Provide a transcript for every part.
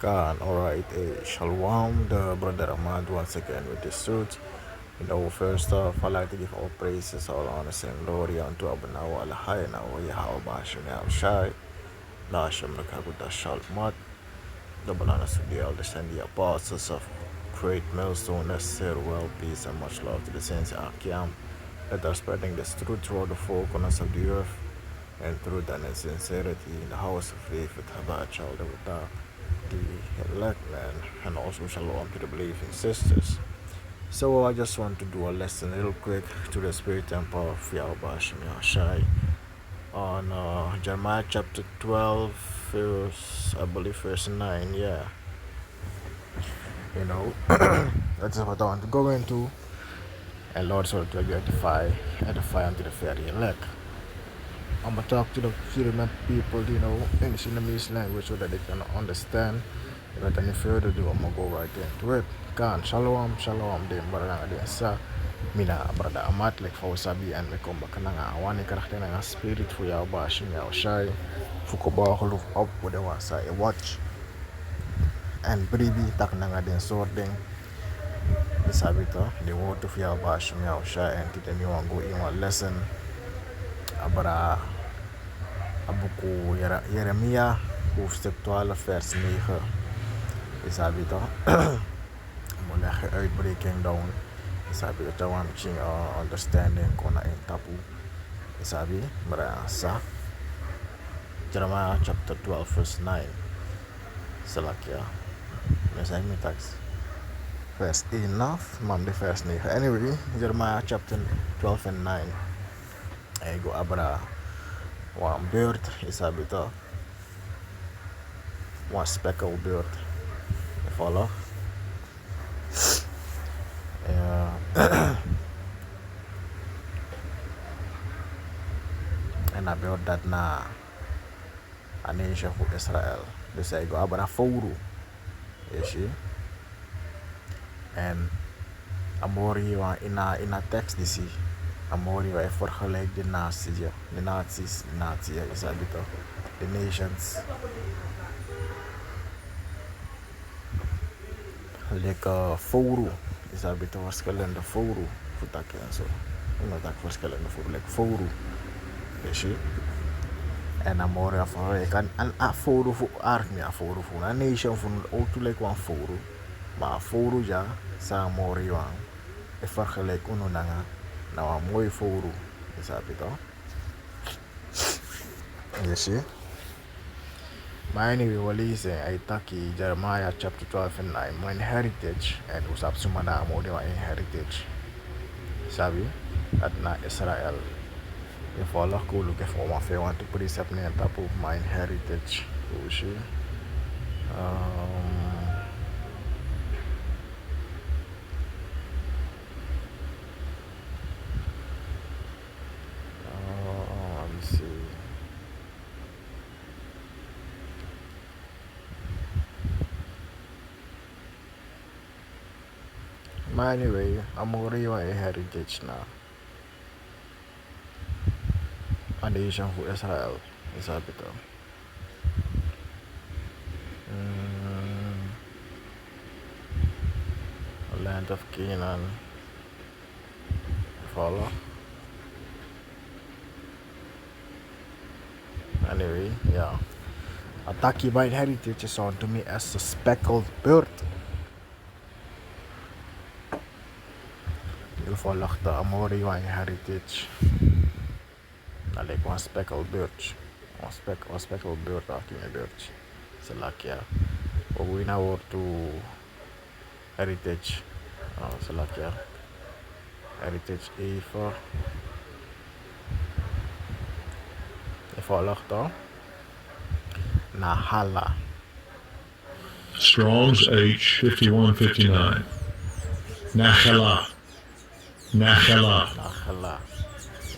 God, alright, Shalom, the brother Ahmad once again with this truth. First off, I'd like to give all praises, all honor, and glory unto Abuna wa Lahai, now Yahweh Bashim Shai, Nasham Nakaguda Shalmat, the bananas to the elders and the apostles of great millstone, necessary well, peace, and much love to the saints in Akiam that are spreading this truth throughout the four corners of the earth, and truth and sincerity in the house of faith with Habad, child of the elect man, and also shalom to the believing sisters. So I just want to do a lesson real quick to the spirit and power of Yahweh Shai on Jeremiah chapter 12, I believe verse 9, yeah. That's what I want to go into, and Lord sort to edify unto the very elect. I'm gonna talk to the Syrian people, in the Sudanese language so that they can understand. Without any further ado, I'm gonna go right into it. Kan shalom, din barang din sa mina brother amat like for sabi and me komba kananga awani karakter nga spirit for ya bashim ya shai fukoba holu up with the one say watch and bribi tak nanga din sorting sabi to the word of ya bashim ya shai and kita ni wango in one lesson abara abuku Jeremia hoofdstuk 12 vers 9 sabi to mula uitbreking down sabi to tawang ching understanding ko na in tapu sabi marasa Jeremiah chapter 12 verse 9 salakya mesay mi tax verse enough mam the verse 9 anyway Jeremiah chapter 12 and 9 ay go abra one bird sabi to one speckled bird follow and I built that na a nation for Israel. They say go abra fouru, you see, and Amori wa in a text this see Amori wa vergelijk de naties is a bit of the nations like fouru is a bit of verschillende fouru voetakken en zo. Omdat ik verschillende fouru like fouru, you see. En dan morgen van ik kan een fouru voor army a fouru voor een nation van auto like one fouru, maar fouru ja sa morgen wan. Ik vergelijk uno nanga na een mooi fouru is a bit of. You see. Maar anyway, wat lezen I taki Jeremiah chapter 12 and 9, mijn heritage, en usap sumana mo de mijn heritage. Sabi, at na Israel. Je volg ko look if oma fe want to precept ne top of my heritage. Ushi. Let me see. Maar anyway, amori wa heritage na. A nation for Israel is a bit of land of Canaan. Follow. Anyway, yeah. Ataki by heritage is on to me as a speckled bird. You follow the Amori wine heritage. I like one speckled bird. One speckled bird talking a bird. So like yeah. But we now to heritage. So like yeah. Heritage A for follow the Nahala. Strong's H 5159. Nachala.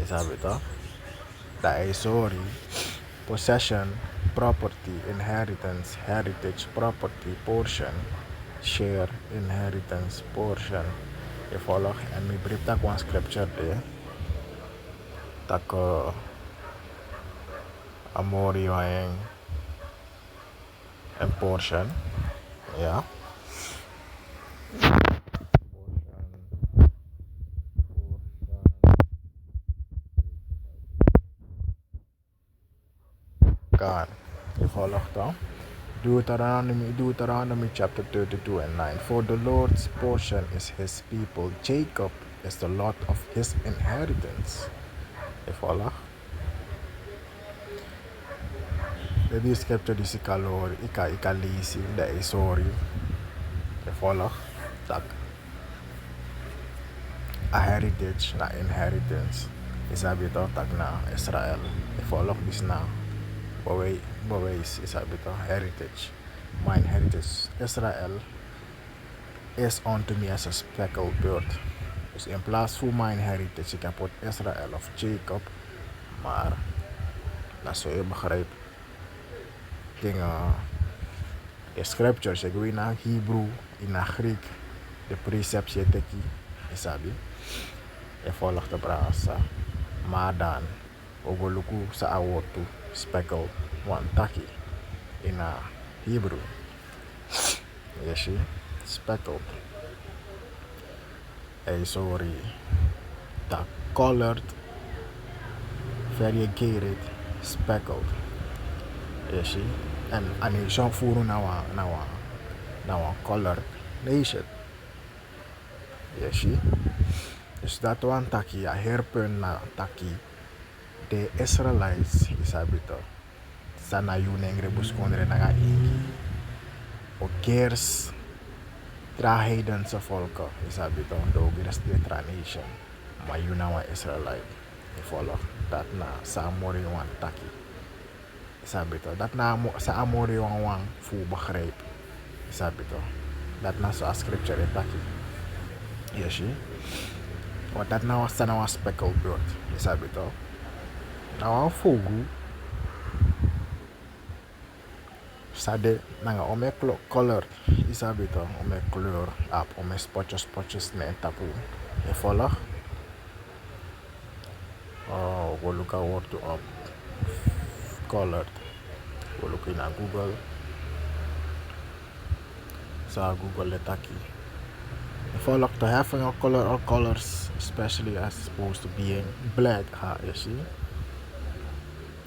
Is a bit of the Esau possession, property, inheritance, heritage, property, portion, share, inheritance, portion. You follow and me brief that one scripture there. Tak Amori waeng and portion. Ja. God, je volgt dan. Deuteronomy chapter 32 and 9. For the Lord's portion is his people. Jacob is the lot of his inheritance. Je volgt. Die scripture die ik al hoor, ik kan lezen, dat is sorry. Je volgt. Dat a heritage na inheritance. Isabi to tak na Israel. Je volgt dus na. Bewijs isabi to heritage. Mijn heritage. Israel is unto me as a speckled bird. Dus in plaats van mijn heritage, ik heb het Israël of Jacob. Maar, dat zou je begrijpen. Dingen, de scriptures, ik weet naar Hebrew, in naar Griek, de precepts je teki, isabi. Je volgt de brasa. Maar dan, ogoluku sa awotu, speckled, one taki, in Hebrew. Je ziet, speckled. Hey, sorry. Dat colored, variegated, speckled. You see? And nation voeren naar een colored nation. You see? Dus dat was taki, a herpen na taki. De Israelites, isabito. Sana yuneng rebus kondre naga ingi. O kers heidense volken, isabito. Do gires de nation. Maar yuna wa Israelite. Je volgt dat na Samori wan taki. Sabi to. Dat na sa amore yung wang fu begrijp. Sabi to. Dat na so a scripture etaki. Yes, want dat na was na was speckled bird. Sabi to. Na wang fogu. Sade nga ome color. Isabi to. Ome kleur ap. Ome spotjes na etapu. E volg. Oh, we look at word to up. Colored. We look in Google. So Google it aquí. Follow to having a color or colors, especially as opposed to being black. You see?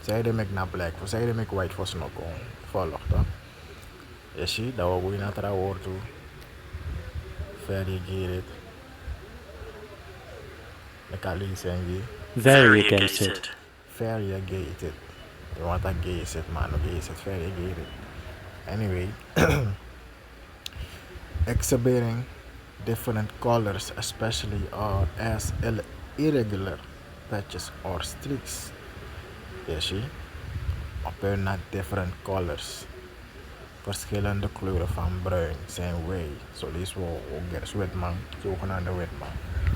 Zij de make na black, voor zij de make white for snow. Follow to. You see? Dat we gaan naar het woord toe. Variegated. Ik kan lezen. Variegated. Variegated. You want a gated, man, gated, variegated. Anyway, exhibiting different colors, especially as irregular patches or streaks. You see, appear not different colors. Verschillende kleuren van bruin zijn wij. Zo lees we ook witman, zogenaamde witman.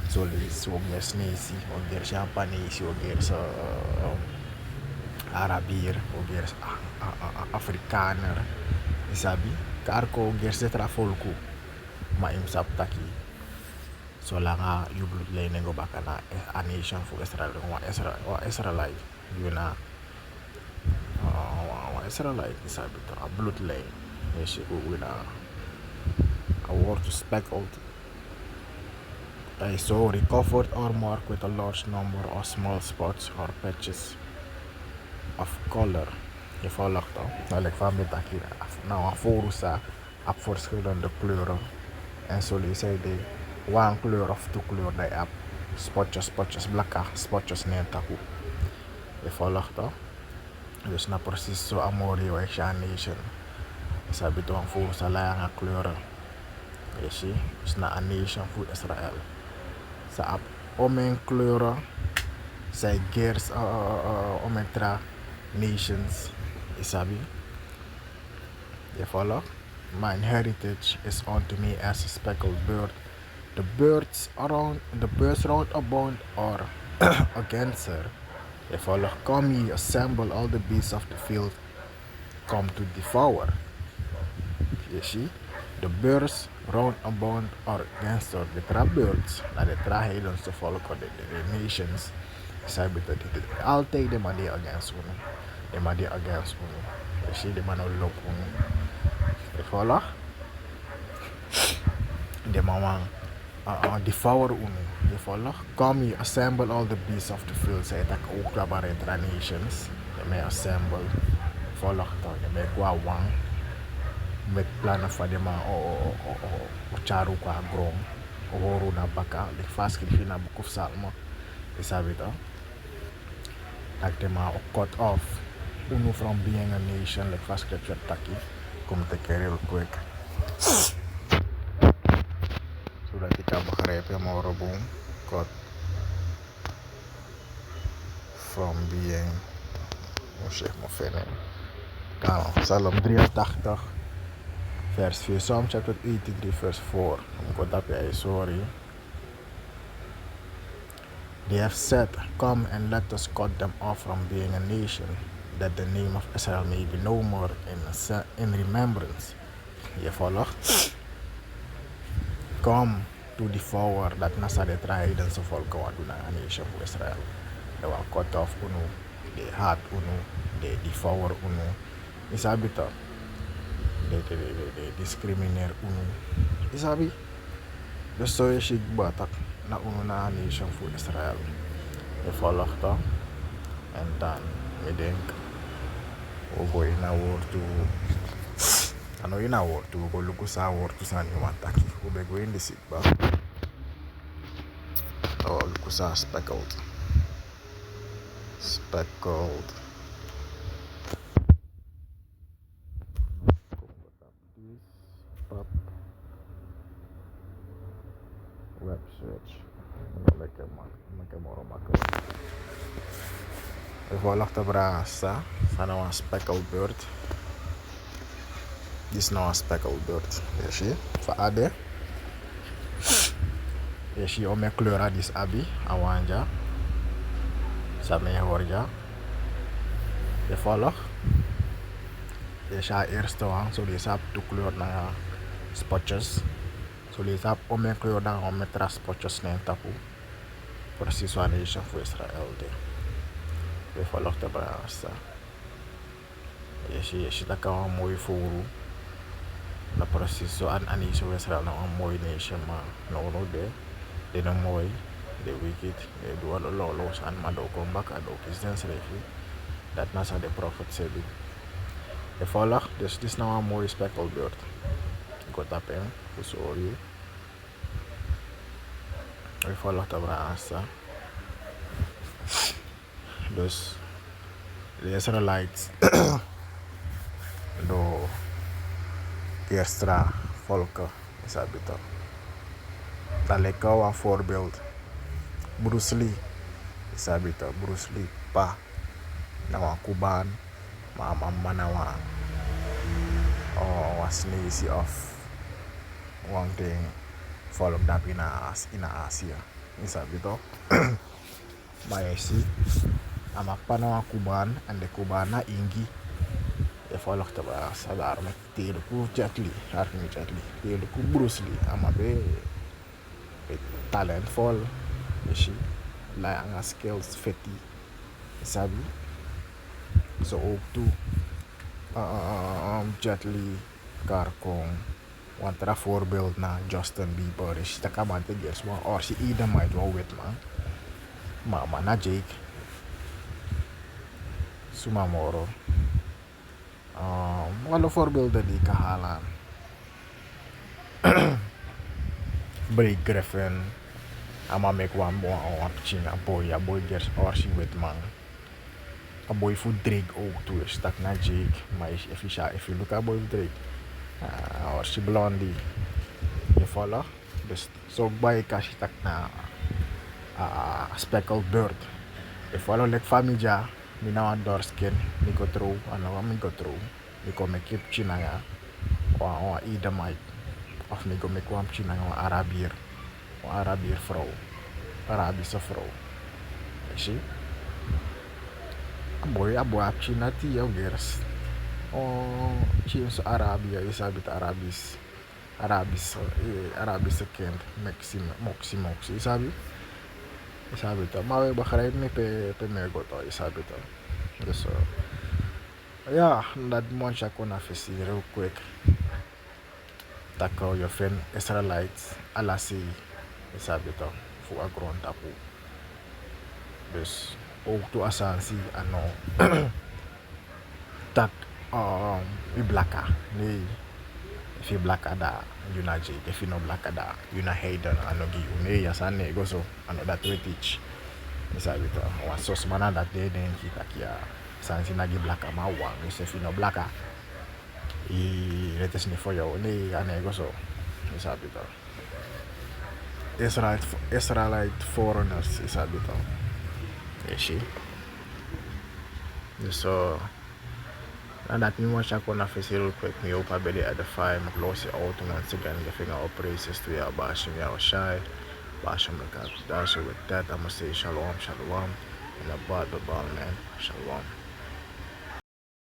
Zo lees we ook Nesnesi, ook Japanese, ook Arabier, ook Afrikaner. Isabi, karko gersetra folku, ma im saptaki. Zolang you bloodline go back na a nation for Israel, wa Israelite, you na Israelite isabi to a bloodline. Yes, with a word to speckled. I saw recovered or marked with a large number of small spots or patches of color. Je volgt dan. Nou, ik van met hier. Nou, een forusa op verschillende kleuren. En zo lees hij de one kleur of two kleur die op spotjes, blakke spotjes neemt. Je volgt dan. Dus na precies zo amorio nation. Sabi to ang forusa lang ang kleuren. Je ziet. Dus na een nation voor Israël. Sa op omeng kleuren. Zij gears ometra nations. Isabi. You follow? My heritage is unto me as a speckled bird. The birds round about are against her. You follow? Come ye, assemble all the beasts of the field, come to devour. You see? The birds round about are against her. The tra birds, na the tra heidens to follow the nations. Isabi to altijd de manier against one. De manier against one. You see, the man will look one. You follow? de mama devour unu. Je volgt. Come ye assemble all the beasts of the field. Zij tak ook labaret nations. Je may assemble. Volgt dan. Je may qua wang. Met plannen van de man o charu qua grom. O horu na baka. Like fast geschreven na boek of Salmo. Is dat weet like the man cut off unu from being a nation. Like fast scripture taki. Kom te keer real quick. Zodat ik kan begrijpen, maar boom, cut from being, hoe zeg maar verder. Psalm 83, vers 4, Psalm chapter 83, verse 4. God dat jij, sorry. They have said, come and let us cut them off from being a nation, that the name of Israel may be no more in remembrance. Je volgt. Come to devour that nasa de trijden ze volken wat doen aan nation voor Israël. They will cut off unu, they hurt unu, they devour unu. Isabi toch? They discriminate unu. Isabi? Dus zo is ik batak na unu na nation voor Israël. Je volgt toch? En dan, ik denk, we gaan naar woord toe. Ano ina woord toe, we gaan lukken sa woord toe sa niemand taki. We gaan in de zitba. Oh, lukken sa speckled. Speckled. Pop. Web search. Make hem more makkelijk. We volgen de brasa. Van een speckled bird. Dit is nou een speckled bird. Je ziet? Van ade. Je ziet om mijn kleur aan dit abi. Awanja. Samen hoorja. Je volgt. Je ziet eerst aan. Zo deze heb de kleur naar spotjes. Zo deze heb om mijn kleur dan om met tra spotjes naar tapu. Precies wat je ziet voor Israël. Je volgt de brasa. Je ziet dat kan een mooi voeren. Na precies zo aan Israël Israël nou een mooi nation, maar no de no mooi, de wicked, de doen alle lawless en maar ook kom back en ook is den schrijven. Dat nasa de prophet zei. De volg, dus dit is nou een mooie speckled bird. Ik had dat hem, sorry. We volgen de brasa. Dus de Israëlites door eerstra volken is habito. Dat lijkt wel een voorbeeld. Bruce Lee is habito. Bruce Lee pa. Na wan Kuban. Maar mama na wan. Oh, was lazy of one thing. Volk dat in Azië. Is habito. Maar je ziet. Ama pa na wan Kuban. En de Kuban na Ingi. Je volgt de brasa daar met tegenkoe Jet Li, Jet Li, tegenkoe Bruce Lee, ama be talentvol, je ziet, lijnga skills, feti, sabi, zo ook toe, Jet Li, Karkong, want er een voorbeeld na Justin Bieber, is dat kan man te gers, maar als je ieder meid wel weet man, maar na Jake, Sumamoro. Alle voorbeelden die ik kan halen. Break Griffin. Ama make one boy, a boy gets orsi with man. A boy voor Drake ook toe is tak na Jake. Maar if you look at boy Drake. Orsi blondie. Je volgt. Dus zo bij kasi tak na speckled bird. Je volgt like familia. Mi na wan dark skin, mi go through, mi go through. Mi go make keep china ya, or Edomite, of mi go make one china ya, Arabier vrouw, Arabische vrouw. Zie? A boy ap china ti ya gers. Oh, china so Arabia is a bit Arabische kind, moxie, isabi? Isabi to, maar we begrijpen niet pe mergo to, isabi to. Dus ja, dat mondje kon afvissen real quick. Tako your friend Israelites alasi isabi to fu agron tapu. Dus ook to asansi ano tak i blaka nee if you blaka da you na jade if you no blaka da you na heiden ano gi you nee yasan ne go so ano that we teach isabi to wa sos mana that day den kita kia sansi na gi blaka ma wa if you no blaka i retes ni for you nee ane go so isabi to Israelite foreigners isabi to yeshi so and that me watch ako na face real quick me hope I better edify my close out once again giving our praises to ya bashim ya shai bashim the God. So with that I'm gonna say shalom and a bad man shalom.